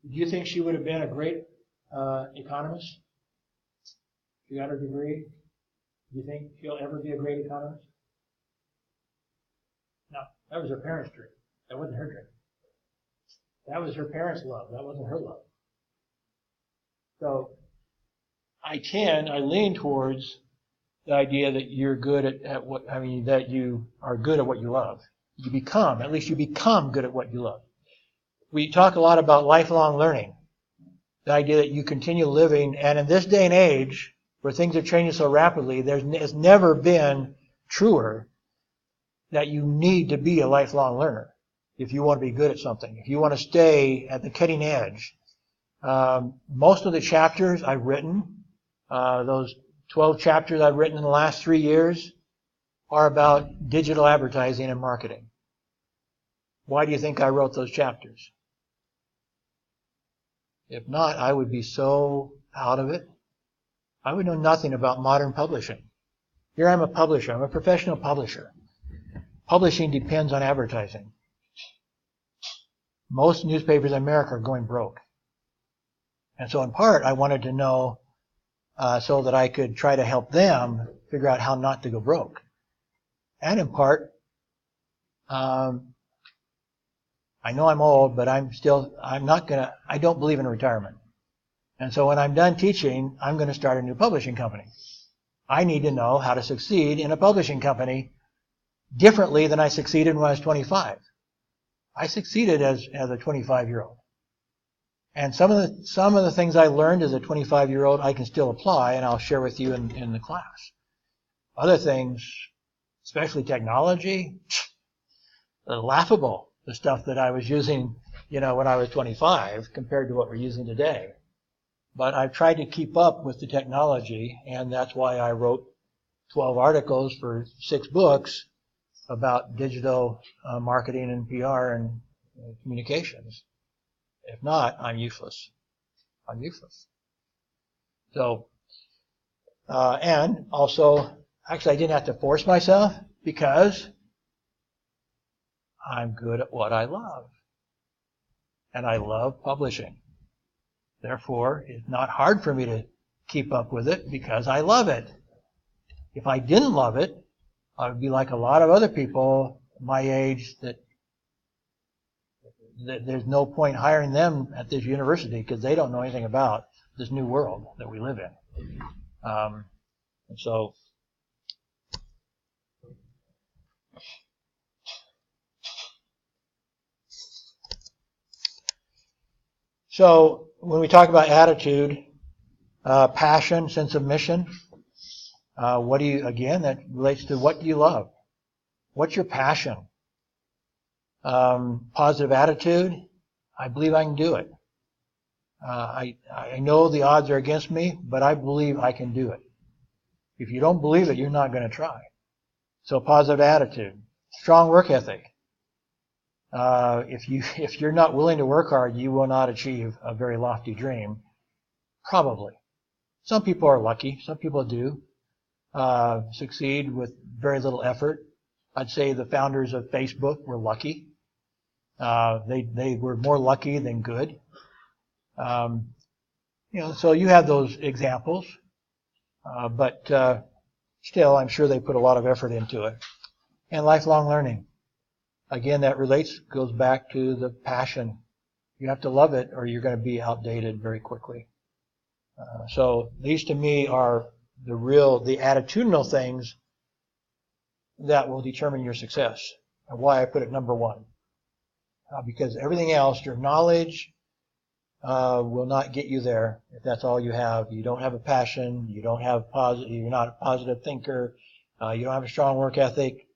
Speaker 2: do you think she would have been a great economist? She got her degree. Do you think she'll ever be a great economist? No, that was her parents' dream. That wasn't her dream. That was her parents' love. That wasn't her love. So I lean towards the idea that you're good that you are good at what you love. You become good at what you love. We talk a lot about lifelong learning. The idea that you continue living, and in this day and age, where things are changing so rapidly, it's never been truer that you need to be a lifelong learner if you want to be good at something, if you want to stay at the cutting edge. Most of the chapters I've written, those 12 chapters I've written in the last 3 years, are about digital advertising and marketing. Why do you think I wrote those chapters? If not, I would be so out of it. I would know nothing about modern publishing. Here I'm a publisher. I'm a professional publisher. Publishing depends on advertising. Most newspapers in America are going broke. And so in part, I wanted to know so that I could try to help them figure out how not to go broke. And in part, I know I'm old, but I don't believe in retirement. And so when I'm done teaching, I'm going to start a new publishing company. I need to know how to succeed in a publishing company differently than I succeeded when I was 25. I succeeded as a 25-year-old. And some of the things I learned as a 25-year-old I can still apply, and I'll share with you in the class. Other things, especially technology, laughable, the stuff that I was using, when I was 25 compared to what we're using today. But I've tried to keep up with the technology, and that's why I wrote 12 articles for 6 books about digital marketing and PR and communications. If not, I'm useless. I'm useless. So, and also, actually I didn't have to force myself because I'm good at what I love. And I love publishing. Therefore, it's not hard for me to keep up with it because I love it. If I didn't love it, I would be like a lot of other people my age that there's no point hiring them at this university because they don't know anything about this new world that we live in. And so when we talk about attitude, passion, sense of mission, that relates to what do you love? What's your passion? Positive attitude, I believe I can do it. I know the odds are against me, but I believe I can do it. If you don't believe it, you're not going to try. So positive attitude, strong work ethic. If you're not willing to work hard, you will not achieve a very lofty dream. Probably. Some people are lucky. Some people do succeed with very little effort. I'd say the founders of Facebook were lucky. They were more lucky than good. So you have those examples. But still, I'm sure they put a lot of effort into it. And lifelong learning. Again, that goes back to the passion. You have to love it or you're going to be outdated very quickly. So these to me are the attitudinal things that will determine your success, and why I put it number one. Because everything else, your knowledge, will not get you there if that's all you have. You don't have a passion, you're not a positive thinker, you don't have a strong work ethic,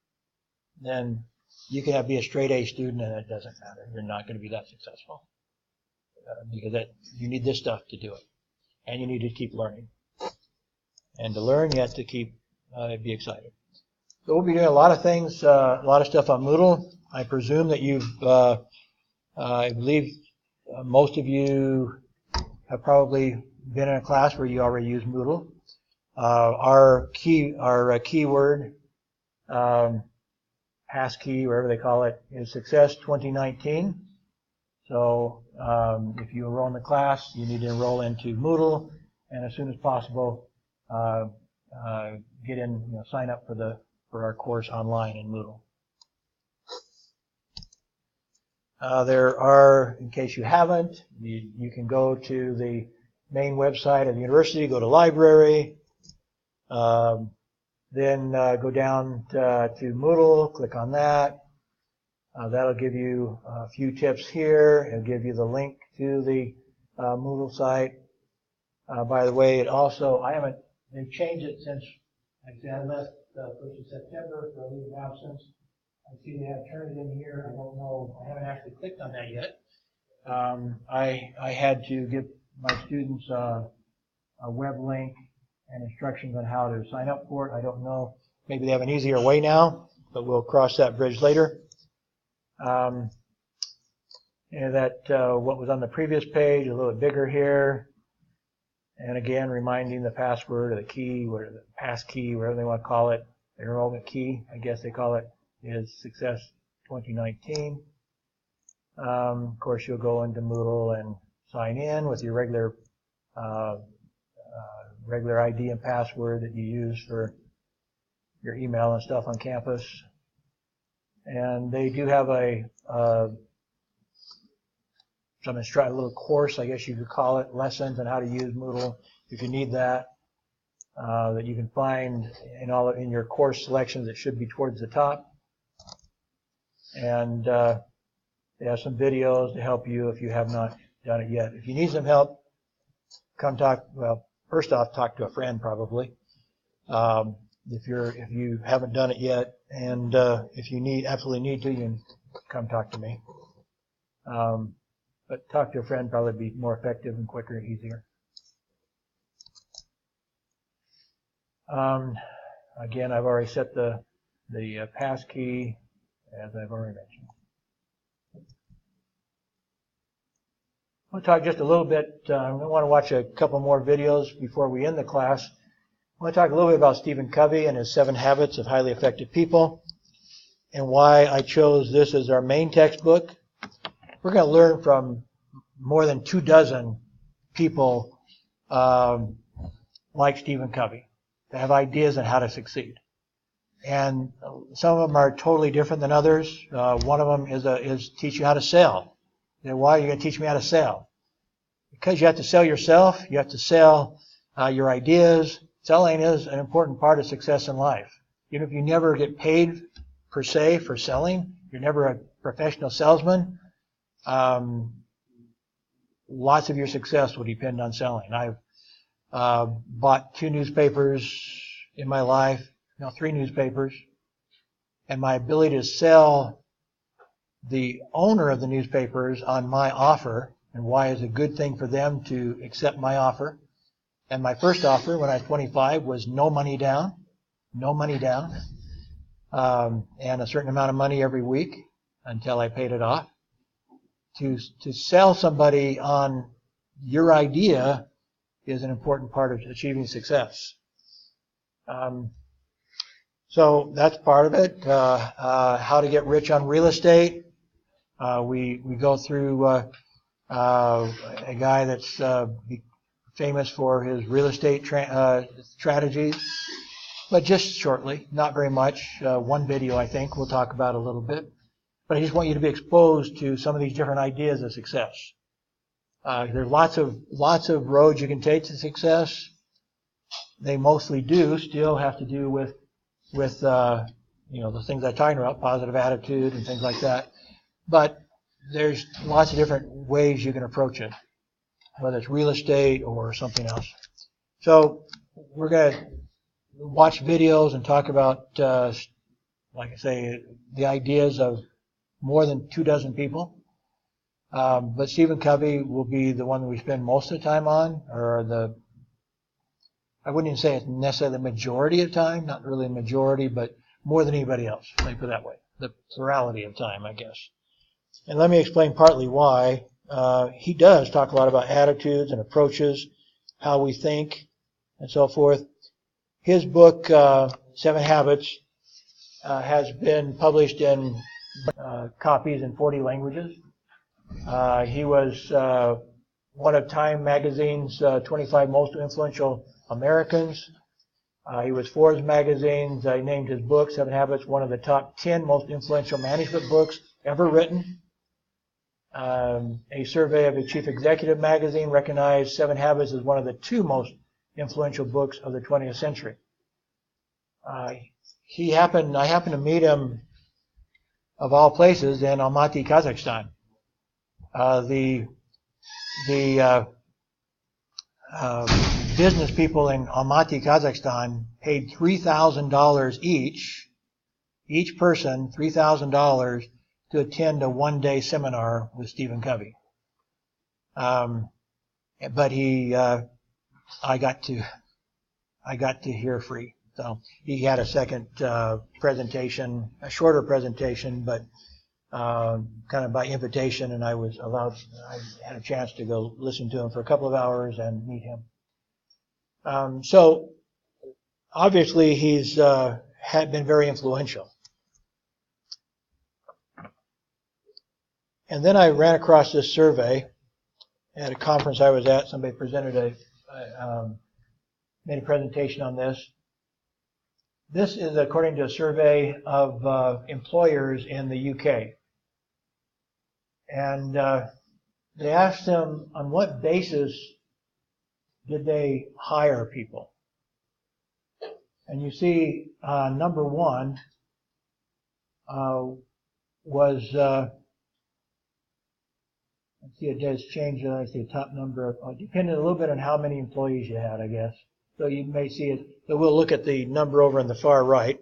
Speaker 2: then you can be a straight A student and it doesn't matter. You're not going to be that successful. Because you need this stuff to do it. And you need to keep learning. And to learn, you have to keep, be excited. So we'll be doing a lot of things, a lot of stuff on Moodle. I presume that I believe most of you have probably been in a class where you already use Moodle. Our keyword, passkey, wherever they call it, is Success 2019. So if you enroll in the class, you need to enroll into Moodle, and as soon as possible, get in, sign up for our course online in Moodle. There are, in case you haven't, you can go to the main website of the university, go to library, then go down to Moodle, click on that. That'll give you a few tips here. It'll give you the link to the Moodle site. By the way, they've changed it since, I left 1st of September for a leave of absence. I see they have turned it in here. I don't know. I haven't actually clicked on that yet. I had to give my students a web link and instructions on how to sign up for it. I don't know. Maybe they have an easier way now, but we'll cross that bridge later. What was on the previous page, a little bit bigger here. And again, reminding the password or the key, or the pass key, whatever they want to call it, the enrollment key, I guess they call it, is Success 2019. Of course, you'll go into Moodle and sign in with your regular ID and password that you use for your email and stuff on campus. And they do have a little course, I guess you could call it, lessons on how to use Moodle if you need that you can find in your course selections. It should be towards the top. And they have some videos to help you if you have not done it yet. If you need some help, first off, talk to a friend probably. If you haven't done it yet, and if you absolutely need to, you can come talk to me. But talk to a friend probably be more effective and quicker and easier. Again, I've already set the pass key, as I've already mentioned. I want to talk just a little bit. I want to watch a couple more videos before we end the class. I want to talk a little bit about Stephen Covey and his 7 Habits of Highly Effective People, and why I chose this as our main textbook. We're going to learn from more than 24 people like Stephen Covey that have ideas on how to succeed. And some of them are totally different than others. One of them is teach you how to sell. Why are you going to teach me how to sell? Because you have to sell yourself. You have to sell your ideas. Selling is an important part of success in life. Even if you never get paid per se for selling, you're never a professional salesman, lots of your success will depend on selling. I've bought 2 newspapers in my life, 3 newspapers, and my ability to sell the owner of the newspapers on my offer and why it's a good thing for them to accept my offer. And my first offer when I was 25 was no money down, and a certain amount of money every week until I paid it off. To sell somebody on your idea is an important part of achieving success. So that's part of it. How to get rich on real estate. We go through a guy that's famous for his real estate strategies, but just shortly, not very much. One video, I think, we'll talk about a little bit. But I just want you to be exposed to some of these different ideas of success. There's lots of roads you can take to success. they mostly do still have to do with the things I'm talking about, positive attitude and things like that. But there's lots of different ways you can approach it, whether it's real estate or something else. So we're going to watch videos and talk about, like I say, the ideas of more than 24 people. But Stephen Covey will be the one that we spend most of the time on, or I wouldn't even say it's necessarily the majority of time, not really a majority, but more than anybody else, let me put it that way. The plurality of time, I guess. And let me explain partly why. He does talk a lot about attitudes and approaches, how we think, and so forth. His book, 7 Habits, has been published in copies in 40 languages. He was one of Time magazine's 25 most influential Americans. He was Forbes magazine's, named his book, 7 Habits, one of the top 10 most influential management books ever written. A survey of the Chief Executive magazine recognized 7 Habits as one of the 2 most influential books of the 20th century. I happened to meet him, of all places, in Almaty, Kazakhstan. The business people in Almaty, Kazakhstan paid $3,000 each person $3,000 to attend a one-day seminar with Stephen Covey. But I got to hear free. So he had a second presentation, a shorter presentation, but kind of by invitation, and I had a chance to go listen to him for a couple of hours and meet him. So obviously he's had been very influential. And then I ran across this survey at a conference I was at. Somebody presented made a presentation on this. This is according to a survey of employers in the UK. And they asked them on what basis did they hire people. And you see number 1 was, let's see, it does change, I see a top number, depending a little bit on how many employees you had, I guess. So you may see it, but we'll look at the number over on the far right.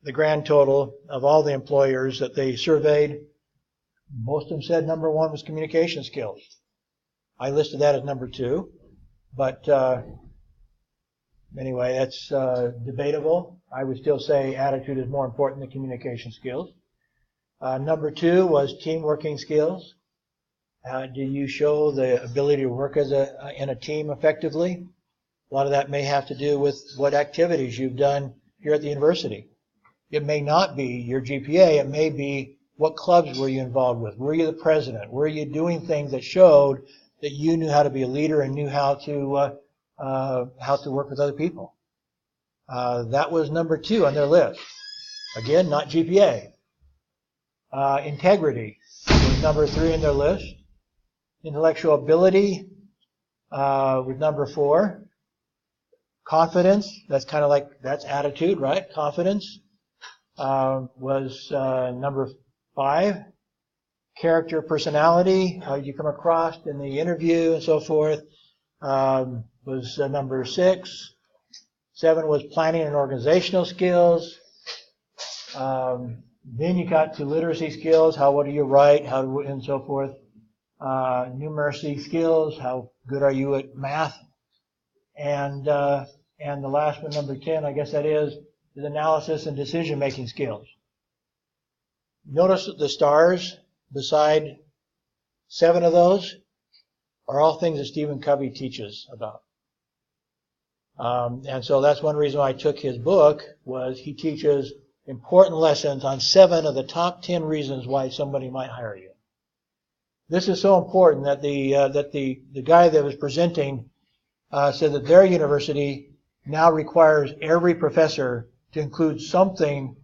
Speaker 2: The grand total of all the employers that they surveyed, most of them said number 1 was communication skills. I listed that as number 2, but anyway, that's debatable. I would still say attitude is more important than communication skills. Number 2 was teamworking skills. Do you show the ability to work in a team effectively? A lot of that may have to do with what activities you've done here at the university. It may not be your GPA. It may be what clubs were you involved with? Were you the president? Were you doing things that showed that you knew how to be a leader and knew how to work with other people? That was number 2 on their list. Again, not GPA. Integrity was number 3 on their list. Intellectual ability was number 4. Confidence, that's kind of like, that's attitude, right? Confidence was number 5. Character, personality, how you come across in the interview and so forth, was number 6. 7 was planning and organizational skills. Then you got to literacy skills, what do you write, and so forth. Numeracy skills, how good are you at math? And the last one, number 10, I guess that is analysis and decision-making skills. Notice that the stars beside 7 of those are all things that Stephen Covey teaches about. And so that's one reason why I took his book, was he teaches important lessons on 7 of the top 10 reasons why somebody might hire you. This is so important that the guy that was presenting said that their university now requires every professor to include something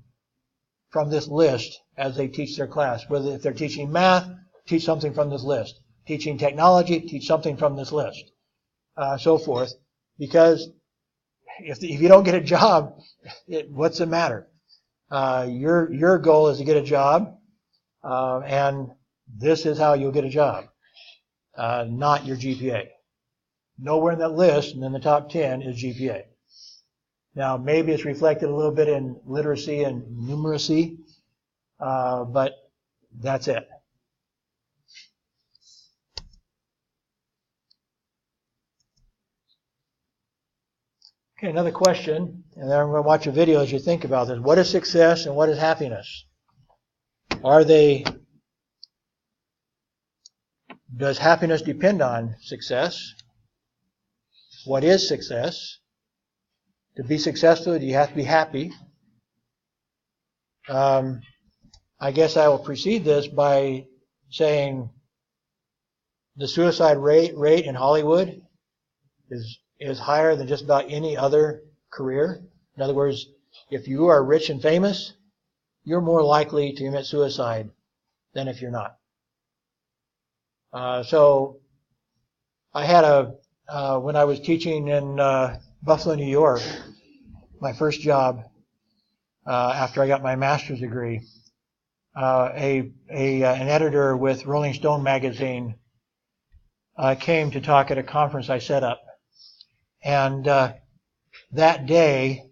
Speaker 2: from this list as they teach their class. Whether if they're teaching math, teach something from this list. Teaching technology, teach something from this list. So forth. Because if you don't get a job, what's the matter? Your goal is to get a job, and this is how you'll get a job, not your GPA. Nowhere in that list, and in the top 10, is GPA. Now, maybe it's reflected a little bit in literacy and numeracy, but that's it. Okay, another question, and then I'm going to watch a video as you think about this. What is success and what is happiness? Does happiness depend on success? What is success? To be successful, do you have to be happy? I guess I will precede this by saying the suicide rate in Hollywood is higher than just about any other career. In other words, if you are rich and famous, you're more likely to commit suicide than if you're not. So I had when I was teaching in Buffalo, New York, my first job after I got my master's degree, an editor with Rolling Stone magazine came to talk at a conference I set up. And that day,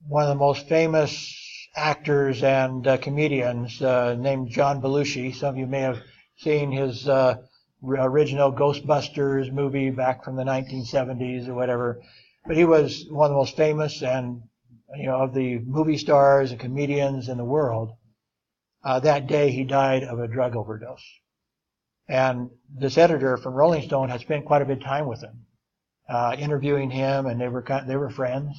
Speaker 2: one of the most famous actors and comedians named John Belushi, some of you may have seen his original Ghostbusters movie back from the 1970s or whatever, but he was one of the most famous and of the movie stars and comedians in the world. That day he died of a drug overdose. And this editor from Rolling Stone had spent quite a bit of time with him, interviewing him, and they were friends.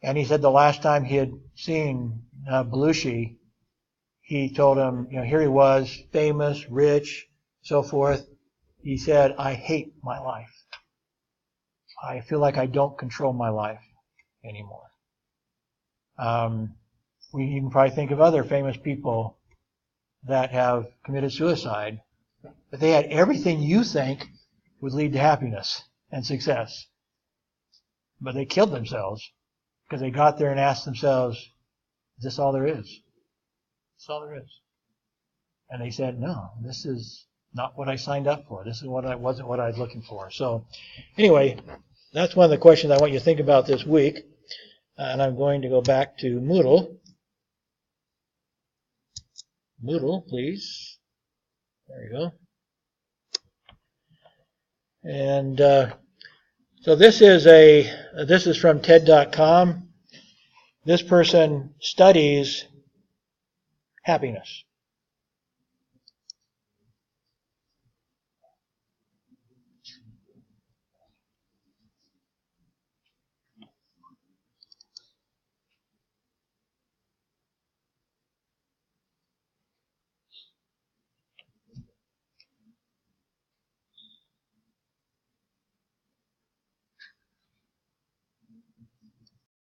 Speaker 2: And he said the last time he had seen Belushi, he told him, here he was, famous, rich, so forth. He said, I hate my life. I feel like I don't control my life anymore. You can probably think of other famous people that have committed suicide, but they had everything you think would lead to happiness and success. But they killed themselves because they got there and asked themselves, is this all there is? That's all there is. And they said, no, this is not what I signed up for. This is wasn't what I was looking for. So anyway, that's one of the questions I want you to think about this week. And I'm going to go back to Moodle. Moodle, please. There you go. And so this is from TED.com. This person studies happiness.